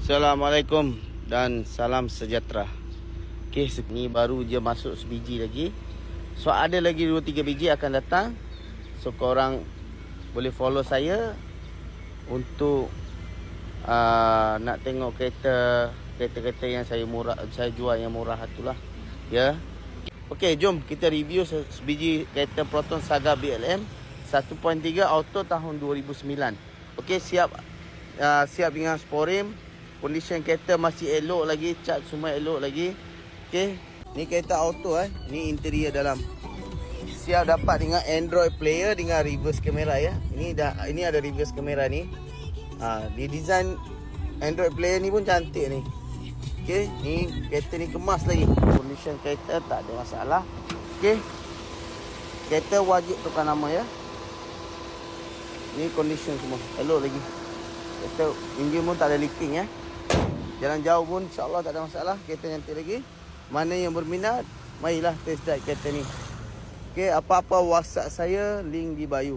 Assalamualaikum dan salam sejahtera. Okey, ni baru je masuk sebiji lagi. So ada lagi 2-3 biji akan datang. So korang boleh follow saya untuk nak tengok kereta yang saya jual yang murah itulah. Ya. Okey, jom kita review sebiji kereta Proton Saga BLM 1.3 auto tahun 2009. Okey, siap dengan sporim. Condition kereta masih elok lagi, cat semua elok lagi. Okey, ni kereta auto ni interior dalam. Siap dapat dengan Android player dengan reverse kamera ya. Ini ada reverse kamera ni. Di design Android player ni pun cantik ni. Okey, ni kereta ni kemas lagi. Condition kereta tak ada masalah. Okey. Kereta wajib tukar nama ya. Ni condition semua elok lagi. Kereta enjin pun tak ada leaking ya. Jalan jauh pun insya-Allah tak ada masalah. Kereta cantik lagi. Mana yang berminat, marilah test drive kereta ni. Okey, apa-apa WhatsApp saya, link di bio.